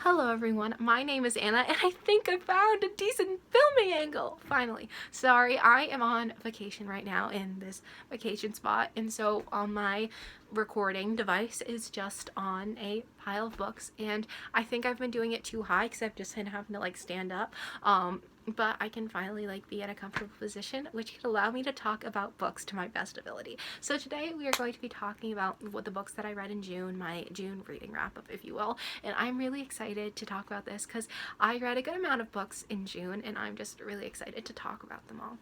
Hello everyone, my name is Anna and I think I found a decent filming angle, finally. Sorry, I am on vacation right now in this vacation spot, and so on my recording device is just on a pile of books, and I think I've been doing it too high because I've just been having to stand up. But I can finally be in a comfortable position, which could allow me to talk about books to my best ability. So today we are going to be talking about what the books that I read in June, my June reading wrap up, if you will. And I'm really excited to talk about this because I read a good amount of books in June and I'm just really excited to talk about them all.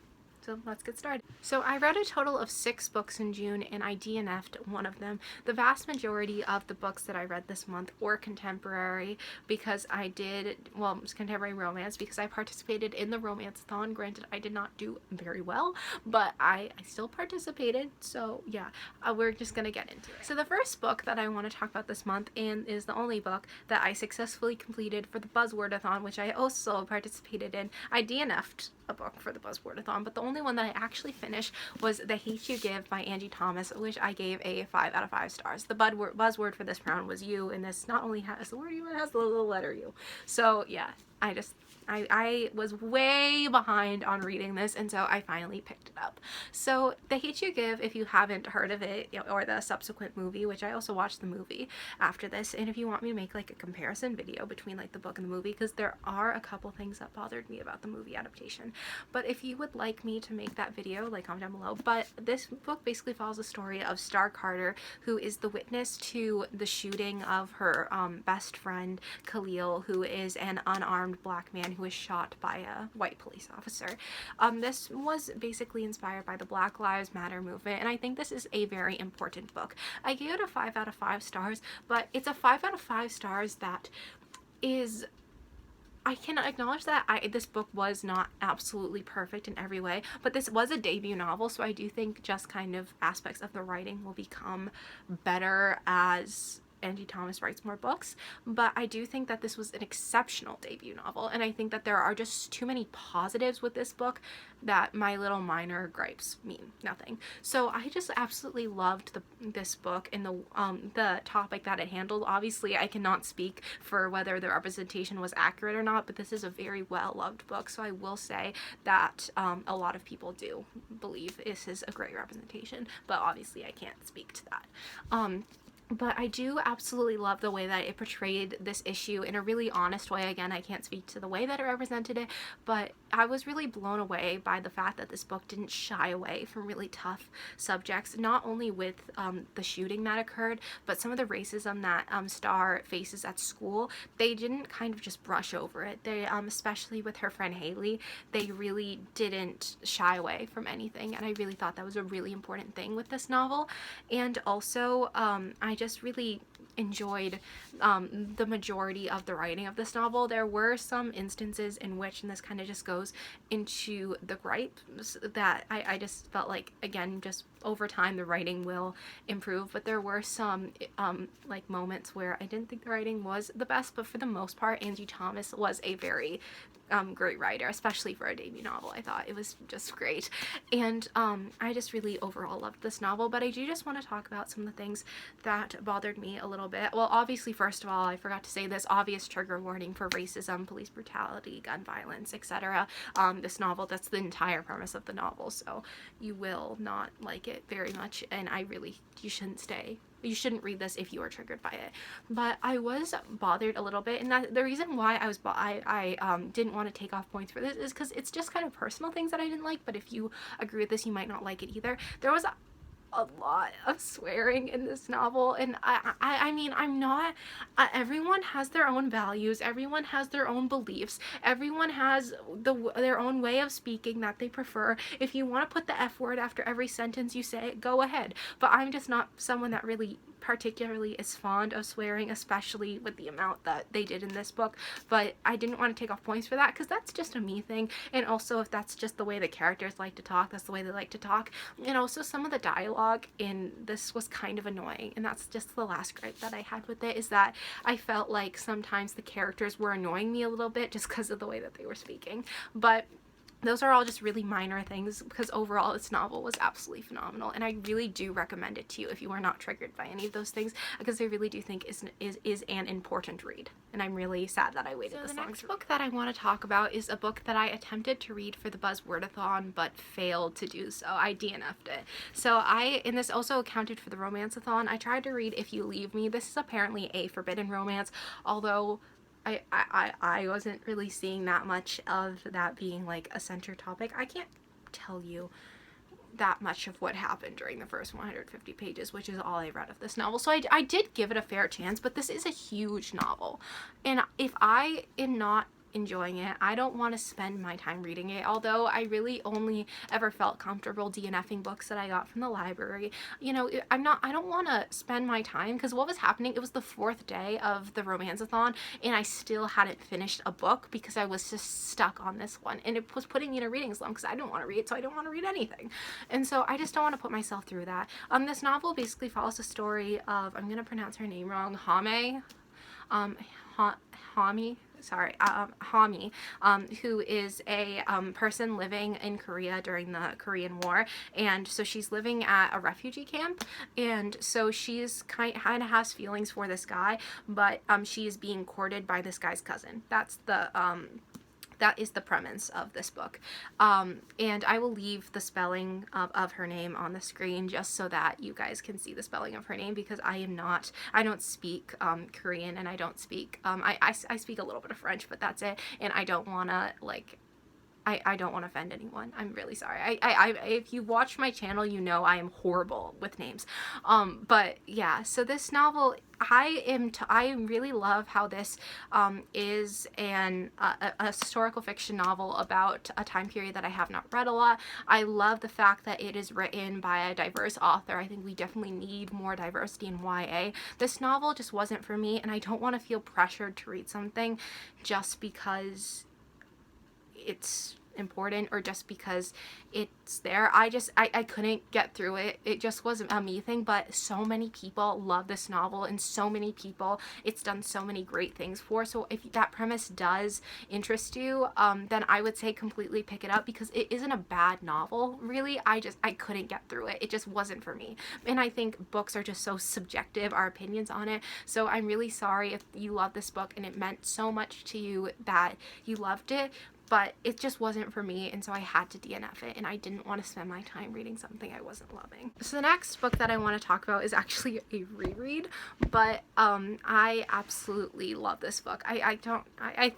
So let's get started. So I read a total of 6 books in June and I DNF'd one of them. The vast majority of the books that I read this month were contemporary because I did, well, it was contemporary romance because I participated in the romance-thon. Granted, I did not do very well, but I still participated. So yeah, we're just gonna get into it. So the first book that I want to talk about this month, and is the only book that I successfully completed for the Buzzwordathon, which I also participated in. I DNF'd a book for the Buzzwordathon, but the only one that I actually finished was The Hate You Give by Angie Thomas, which I gave a 5 out of 5 stars. The buzzword for this round was you, and this not only has the word you, it has the little letter U. So yeah, I was way behind on reading this, and so I finally picked it up. So The Hate You Give, if you haven't heard of it, or the subsequent movie, which I also watched the movie after this, and if you want me to make a comparison video between the book and the movie, because there are a couple things that bothered me about the movie adaptation, but if you would like me to make that video, comment down below. But this book basically follows the story of Star Carter, who is the witness to the shooting of her best friend Khalil, who is an unarmed black man who was shot by a white police officer. This was basically inspired by the Black Lives Matter movement, and I think this is a very important book. I gave it a 5 out of 5 stars, but it's a 5 out of 5 stars that is, I can acknowledge that this book was not absolutely perfect in every way, but this was a debut novel, so I do think just aspects of the writing will become better as Angie Thomas writes more books. But I do think that this was an exceptional debut novel, and I think that there are just too many positives with this book that my little minor gripes mean nothing. So I just absolutely loved this book and the topic that it handled. Obviously, I cannot speak for whether the representation was accurate or not, but this is a very well-loved book, so I will say that a lot of people do believe this is a great representation, but obviously I can't speak to that. But I do absolutely love the way that it portrayed this issue in a really honest way. Again, I can't speak to the way that it represented it, but I was really blown away by the fact that this book didn't shy away from really tough subjects, not only with the shooting that occurred, but some of the racism that Star faces at school. They didn't just brush over it. They, especially with her friend Haley, they really didn't shy away from anything, and I really thought that was a really important thing with this novel. And also, I just really enjoyed the majority of the writing of this novel. There were some instances in which, and this just goes into the gripes, that I just felt again, just over time the writing will improve, but there were some moments where I didn't think the writing was the best, but for the most part Angie Thomas was a very great writer, especially for a debut novel. I thought it was just great, and I just really overall loved this novel. But I do just want to talk about some of the things that bothered me a little bit. Well, obviously, first of all, I forgot to say this obvious trigger warning for racism, police brutality, gun violence, etc. This novel, that's the entire premise of the novel, so you will not like it very much, and you shouldn't read this if you are triggered by it. But I was bothered a little bit, and that the reason why I didn't want to take off points for this is because it's just personal things that I didn't like, but if you agree with this, you might not like it either. There was a lot of swearing in this novel, and I mean, I'm not, everyone has their own values, everyone has their own beliefs, everyone has their own way of speaking that they prefer. If you want to put the F word after every sentence you say, go ahead, but I'm just not someone that really particularly is fond of swearing, especially with the amount that they did in this book. But I didn't want to take off points for that because that's just a me thing, and also if that's just the way the characters like to talk, that's the way they like to talk. And also some of the dialogue in this was annoying, and that's just the last gripe that I had with it, is that I felt like sometimes the characters were annoying me a little bit just because of the way that they were speaking. But those are all just really minor things, because overall this novel was absolutely phenomenal, and I really do recommend it to you if you are not triggered by any of those things, because I really do think is an important read, and I'm really sad that I waited this long. The next book that I want to talk about is a book that I attempted to read for the Buzzwordathon but failed to do so. I DNF'd it. So and this also accounted for the Romanceathon. I tried to read If You Leave Me. This is apparently a forbidden romance, although I wasn't really seeing that much of that being like a center topic. I can't tell you that much of what happened during the first 150 pages, which is all I read of this novel. So I did give it a fair chance, but this is a huge novel. And if I am not enjoying it, I don't want to spend my time reading it, although I really only ever felt comfortable DNFing books that I got from the library. You know, I don't want to spend my time, because what was happening, it was the 4th day of the Romanceathon and I still hadn't finished a book because I was just stuck on this one, and it was putting me in a reading slump because I don't want to read, so I don't want to read anything, and so I just don't want to put myself through that. This novel basically follows the story of, I'm gonna pronounce her name wrong, Hami, who is a person living in Korea during the Korean War, and so she's living at a refugee camp, and so she's kind of has feelings for this guy, but she is being courted by this guy's cousin. That is the premise of this book. And I will leave the spelling of her name on the screen just so that you guys can see the spelling of her name, because I don't speak Korean, and I don't speak, I speak a little bit of French, but that's it, and I don't want to, like, I don't want to offend anyone. I'm really sorry. If you watch my channel, you know I am horrible with names. But yeah, so this novel, I really love how this is a historical fiction novel about a time period that I have not read a lot. I love the fact that it is written by a diverse author. I think we definitely need more diversity in YA. This novel just wasn't for me, and I don't want to feel pressured to read something just because it's important or just because it's there. I couldn't get through it. It just wasn't a me thing, but so many people love this novel, and so many people it's done so many great things for. So if that premise does interest you, then I would say completely pick it up, because it isn't a bad novel, really. I couldn't get through it. It just wasn't for me. And I think books are just so subjective, our opinions on it. So I'm really sorry if you love this book and it meant so much to you that you loved it, but it just wasn't for me, and so I had to DNF it, and I didn't want to spend my time reading something I wasn't loving. So the next book that I want to talk about is actually a reread, but I absolutely love this book. I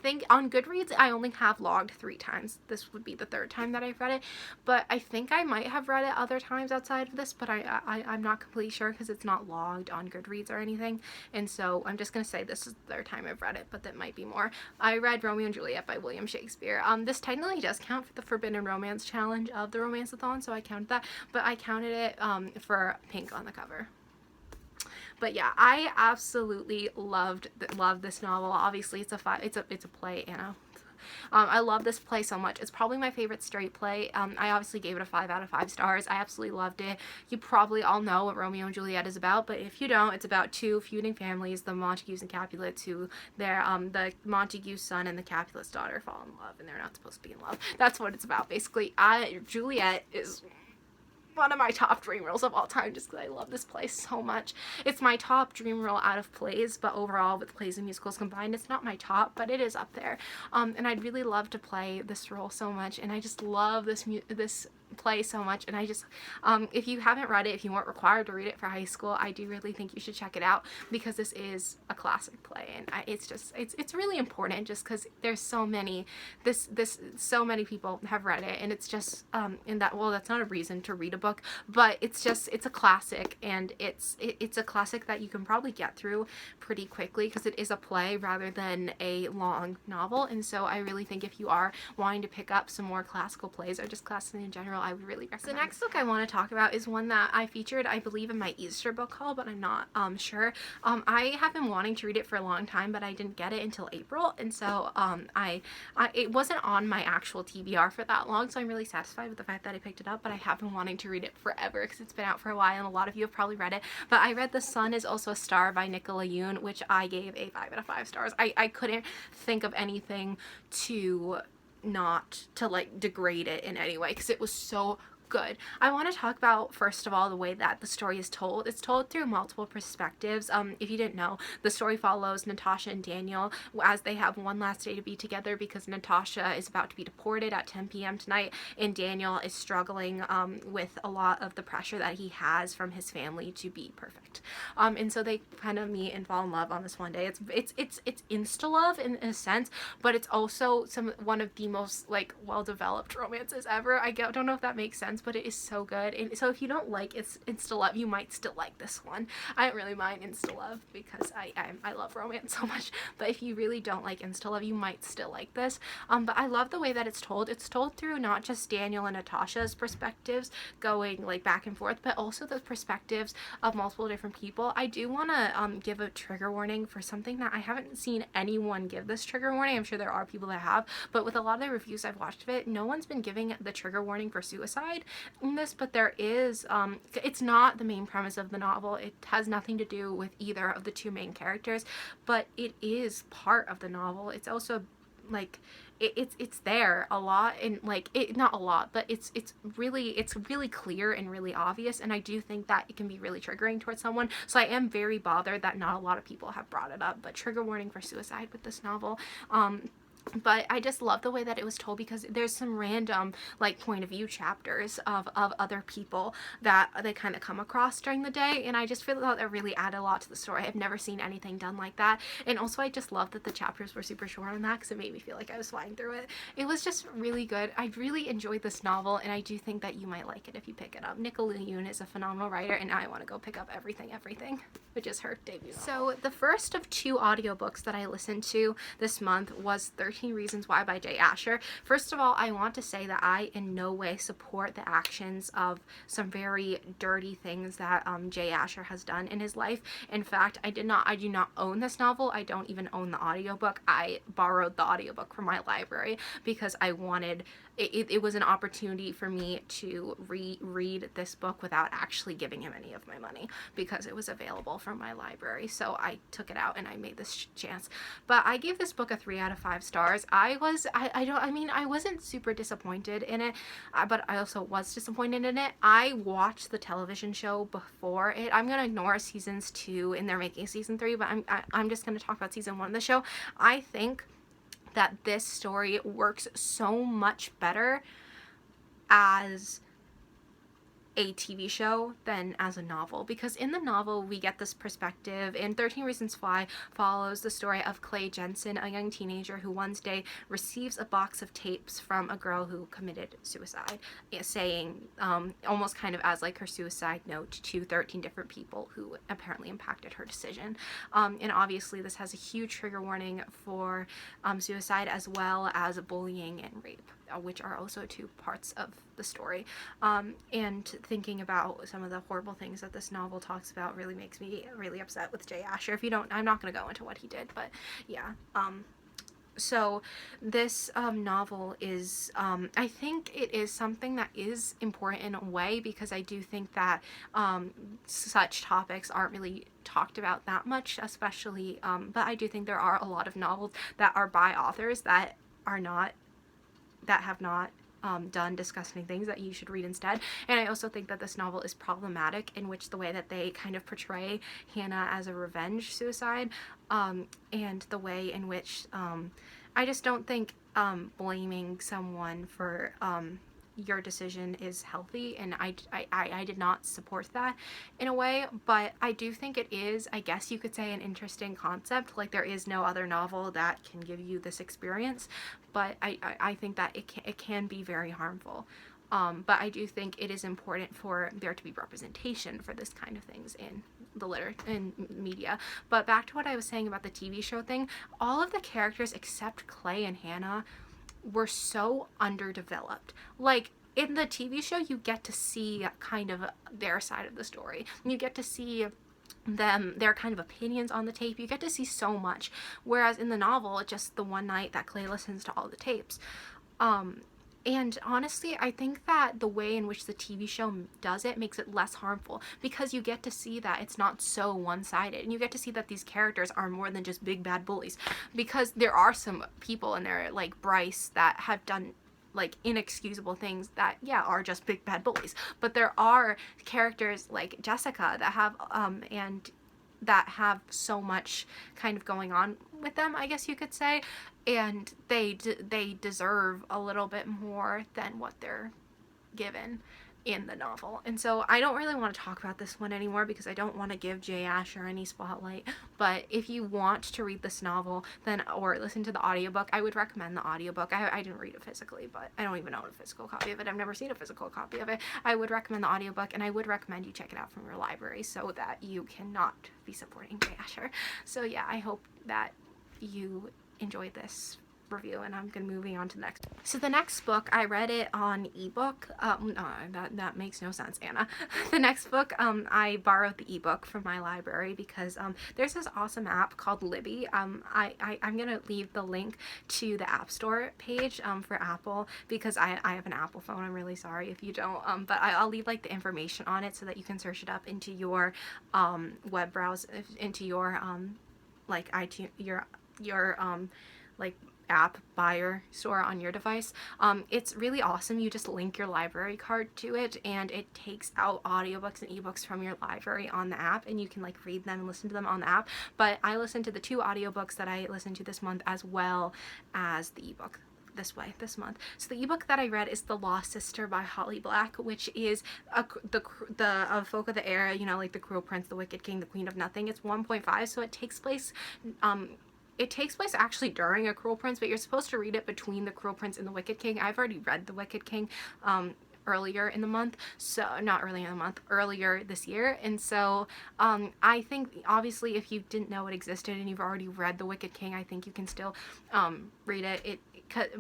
think on Goodreads I only have logged 3 times. This would be the 3rd time that I've read it, but I think I might have read it other times outside of this, but I'm not completely sure because it's not logged on Goodreads or anything, and so I'm just going to say this is the 3rd time I've read it, but that might be more. I read Romeo and Juliet by William Shakespeare. This technically does count for the Forbidden Romance challenge of the Romanceathon, so I counted that, but I counted it for pink on the cover. But yeah, I absolutely love this novel. Obviously, it's a play, Anna. I love this play so much. It's probably my favorite straight play. I obviously gave it a 5 out of 5 stars. I absolutely loved it. You probably all know what Romeo and Juliet is about, but if you don't, it's about 2 feuding families, the Montagues and Capulets, who the Montague's son and the Capulet's daughter fall in love, and they're not supposed to be in love. That's what it's about, basically. Juliet is one of my top dream roles of all time, just because I love this play so much. It's my top dream role out of plays, but overall with plays and musicals combined, it's not my top, but it is up there. And I'd really love to play this role so much, and I just love this play so much, and I just if you haven't read it, if you weren't required to read it for high school, I do really think you should check it out, because this is a classic play, and it's really important, just because there's so many so many people have read it, and it's just that's not a reason to read a book, but it's a classic, and it's a classic that you can probably get through pretty quickly, because it is a play rather than a long novel. And so I really think if you are wanting to pick up some more classical plays, or just classics in general, I would really recommend. So the next book I want to talk about is one that I featured, I believe, in my Easter book haul, but I'm not sure. I have been wanting to read it for a long time, but I didn't get it until April, and so it wasn't on my actual TBR for that long, so I'm really satisfied with the fact that I picked it up, but I have been wanting to read it forever because it's been out for a while, and a lot of you have probably read it. But I read The Sun Is Also a Star by Nicola Yoon, which I gave a 5 out of 5 stars. I couldn't think of anything to not to like degrade it in any way, because it was so good. I want to talk about, first of all, the way that the story is told. It's told through multiple perspectives. If you didn't know, the story follows Natasha and Daniel as they have one last day to be together, because Natasha is about to be deported at 10 p.m. tonight, and Daniel is struggling with a lot of the pressure that he has from his family to be perfect. And so they kind of meet and fall in love on this one day. It's insta love in a sense, but it's also one of the most like well-developed romances ever. I don't know if that makes sense, but it is so good. And so if you don't like insta love, you might still like this one. I don't really mind insta love because I love romance so much, but if you really don't like insta love, you might still like this. But I love the way that it's told. It's told through not just Daniel and Natasha's perspectives going like back and forth, but also the perspectives of multiple different people. I do want to give a trigger warning for something that I haven't seen anyone give this trigger warning. I'm sure there are people that have, but with a lot of the reviews I've watched of it, no one's been giving the trigger warning for suicide in this, but there is, it's not the main premise of the novel. It has nothing to do with either of the two main characters, but it is part of the novel. It's also like it's there a lot, and like it not a lot, but it's really clear and really obvious, and I do think that it can be really triggering towards someone. So I am very bothered that not a lot of people have brought it up, but trigger warning for suicide with this novel. But I just love the way that it was told, because there's some random like point of view chapters of other people that they kind of come across during the day, and I just feel that that really added a lot to the story. I've never seen anything done like that, and also I just love that the chapters were super short on that, because it made me feel like I was flying through it. It was just really good. I really enjoyed this novel, and I do think that you might like it if you pick it up. Nicola Yoon is a phenomenal writer, and now I want to go pick up Everything, which is her debut novel. So the first of 2 audiobooks that I listened to this month was 13 Reasons Why by Jay Asher. First of all, I want to say that I in no way support the actions of some very dirty things that Jay Asher has done in his life. In fact, I do not own this novel. I don't even own the audiobook. I borrowed the audiobook from my library because I wanted it was an opportunity for me to read this book without actually giving him any of my money, because it was available from my library. So I took it out and I made this chance. But I gave this book a 3 out of 5 stars. I wasn't super disappointed in it, but I also was disappointed in it. I watched the television show before it. I'm gonna ignore seasons 2, and they're making season 3, but I'm just gonna talk about season 1 of the show. I think that this story works so much better as a TV show than as a novel, because in the novel we get this perspective, and 13 Reasons Why follows the story of Clay Jensen, a young teenager who one day receives a box of tapes from a girl who committed suicide, saying almost kind of as like her suicide note to 13 different people who apparently impacted her decision. And obviously this has a huge trigger warning for suicide, as well as bullying and rape, which are also 2 parts of the story. And thinking about some of the horrible things that this novel talks about really makes me really upset with Jay Asher. If you don't, I'm not going to go into what he did, but yeah. So this novel is, I think it is something that is important in a way, because I do think that such topics aren't really talked about that much, especially, but I do think there are a lot of novels that are by authors that have not done disgusting things that you should read instead. And I also think that this novel is problematic in which the way that they kind of portray Hannah as a revenge suicide, and the way in which I just don't think blaming someone for your decision is healthy, and I did not support that in a way, but I do think it is, I guess you could say, an interesting concept. Like, there is no other novel that can give you this experience, but I think that it can be very harmful. But I do think it is important for there to be representation for this kind of things in the in media. But back to what I was saying about the TV show thing, all of the characters except Clay and Hannah were so underdeveloped. Like, in the TV show, you get to see kind of their side of the story. You get to see their kind of opinions on the tape. You get to see so much. Whereas in the novel, just the one night that Clay listens to all the tapes. And honestly, I think that the way in which the TV show does it makes it less harmful, because you get to see that it's not so one-sided, and you get to see that these characters are more than just big bad bullies, because there are some people in there like Bryce that have done like inexcusable things that are just big bad bullies, but there are characters like Jessica that have and that have so much kind of going on with them, I guess you could say, and they deserve a little bit more than what they're given in the novel. And so I don't really want to talk about this one anymore because I don't want to give Jay Asher any spotlight, but if you want to read this novel then or listen to the audiobook, I would recommend the audiobook. I didn't read it physically, but I don't even own a physical copy of it. I've never seen a physical copy of it. I would recommend the audiobook, and I would recommend you check it out from your library so that you cannot be supporting Jay Asher. So yeah, I hope that you enjoyed this review, and I'm gonna moving on to the next. So the next book, I read it on ebook. No, that makes no sense, Anna. The next book, I borrowed the ebook from my library because there's this awesome app called Libby. I'm gonna leave the link to the App Store page for Apple, because I have an Apple phone. I'm really sorry if you don't, but I'll leave like the information on it so that you can search it up into your web browser, into your like iTunes, your like app buyer store on your device. It's really awesome. You just link your library card to it, and it takes out audiobooks and ebooks from your library on the app, and you can like read them and listen to them on the app. But I listened to the 2 audiobooks that I listened to this month, as well as the ebook this month. So the ebook that I read is The Lost Sister by Holly Black, which is the folk of the era, you know, like The Cruel Prince, The Wicked King, The Queen of Nothing. It's 1.5, so it takes place actually during A Cruel Prince, but you're supposed to read it between The Cruel Prince and The Wicked King. I've already read The Wicked King earlier in the month, so not early in the month, earlier this year. And so I think obviously if you didn't know it existed and you've already read The Wicked King, I think you can still read it.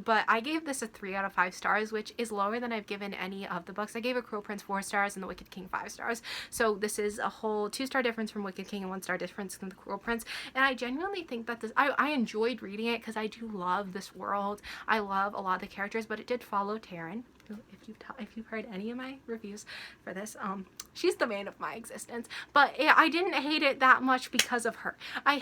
But I gave this a 3 out of 5 stars, which is lower than I've given any of the books. I gave A Cruel Prince 4 stars and The Wicked King 5 stars. So this is a whole 2-star difference from Wicked King and 1-star difference from The Cruel Prince. And I genuinely think that I enjoyed reading it because I do love this world. I love a lot of the characters, but it did follow Taryn. If you've heard any of my reviews for this, she's the bane of my existence. But yeah, I didn't hate it that much because of her. I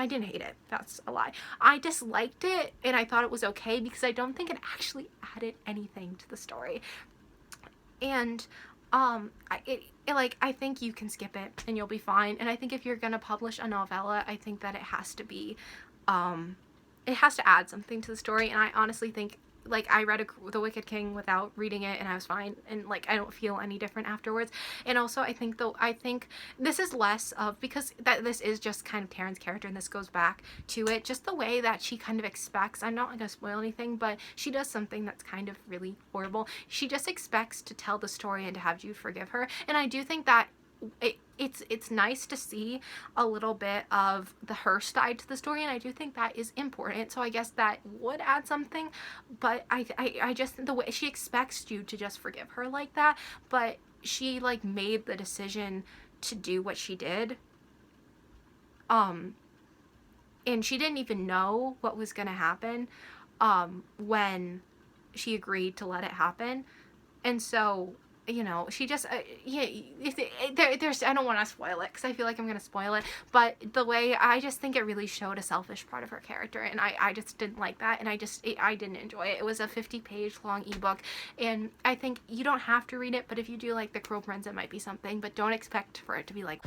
didn't hate it. That's a lie. I disliked it, and I thought it was okay because I don't think it actually added anything to the story. And I think you can skip it and you'll be fine. And I think if you're gonna publish a novella, I think that it has to be, it has to add something to the story. And I honestly think, like, I read The Wicked King without reading it, and I was fine, and like I don't feel any different afterwards. And also I think this is less of, because this is just kind of Taryn's character, and this goes back to it, just the way that she kind of expects, I'm not gonna spoil anything, but she does something that's kind of really horrible. She just expects to tell the story and to have Jude forgive her, and I do think that it's nice to see a little bit of her side to the story, and I do think that is important. So I guess that would add something, but I just, the way she expects you to just forgive her like that, but she like made the decision to do what she did, and she didn't even know what was gonna happen when she agreed to let it happen. And so, you know, she just, there's, I don't want to spoil it because I feel like I'm going to spoil it, but the way, I just think it really showed a selfish part of her character, and I just didn't like that, and I didn't enjoy it. It was a 50-page long ebook, and I think you don't have to read it, but if you do like The Cruel Prince, it might be something, but don't expect for it to be like.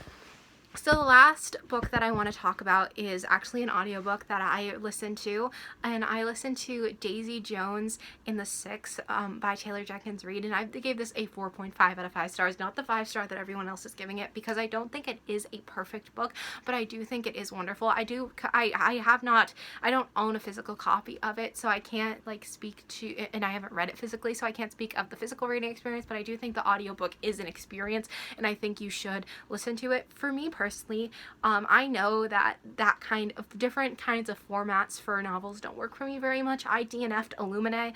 So the last book that I want to talk about is actually an audiobook that I listened to, and I listened to Daisy Jones in the Six by Taylor Jenkins Reid, and I gave this a 4.5 out of 5 stars, not the 5-star that everyone else is giving it, because I don't think it is a perfect book, but I do think it is wonderful. I don't own a physical copy of it, so I can't like speak to, and I haven't read it physically, so I can't speak of the physical reading experience, but I do think the audiobook is an experience, and I think you should listen to it. For me personally, I know that kind of different kinds of formats for novels don't work for me very much. I DNF'd Illuminae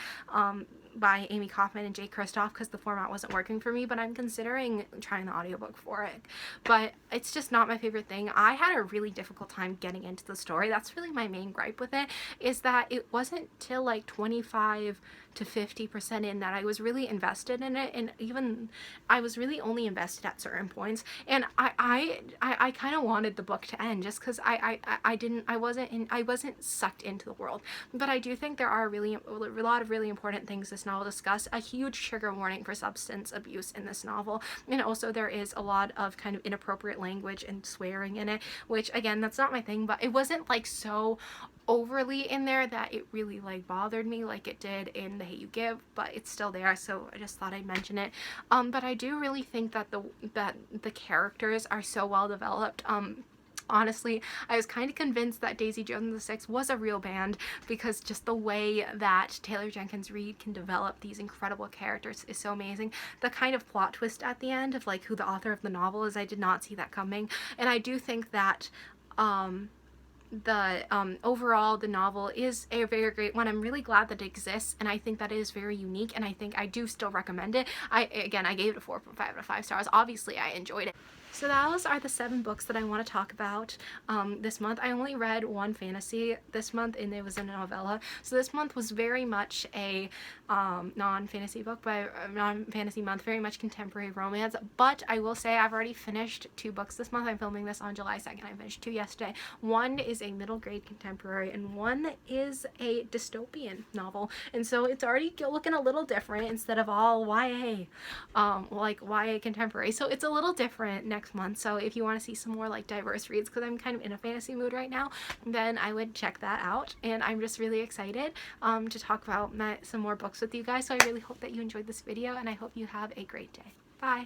by Amy Kaufman and Jake Kristoff because the format wasn't working for me, but I'm considering trying the audiobook for it. But it's just not my favorite thing. I had a really difficult time getting into the story. That's really my main gripe with it, is that it wasn't till like 25 to 50% in that I was really invested in it, and even I was really only invested at certain points, and I kind of wanted the book to end just because I wasn't sucked into the world. But I do think there are a lot of really important things this novel discusses. A huge trigger warning for substance abuse in this novel, and also there is a lot of kind of inappropriate language and swearing in it, which again, that's not my thing, but it wasn't like so overly in there that it really like bothered me like it did in The Hate You Give, but it's still there, so I just thought I'd mention it. But I do really think that the characters are so well developed. Honestly, I was kind of convinced that Daisy Jones and the Six was a real band, because just the way that Taylor Jenkins Reid can develop these incredible characters is so amazing. The kind of plot twist at the end of like who the author of the novel is, I did not see that coming, and I do think that overall the novel is a very great one. I'm really glad that it exists, and I think that it is very unique, and I think I do still recommend it. I gave it a 4.5 out of 5 stars. Obviously I enjoyed it. So those are the 7 books that I want to talk about this month. I only read one fantasy this month, and it was a novella. So this month was very much a non-fantasy book, but non-fantasy month, very much contemporary romance. But I will say I've already finished 2 books this month. I'm filming this on July 2nd. I finished 2 yesterday. One is a middle grade contemporary, and one is a dystopian novel. And so it's already looking a little different instead of all YA, like YA contemporary. So it's a little different next month. So if you want to see some more like diverse reads, because I'm kind of in a fantasy mood right now, then I would check that out. And I'm just really excited to talk about some more books with you guys. So I really hope that you enjoyed this video, and I hope you have a great day. Bye.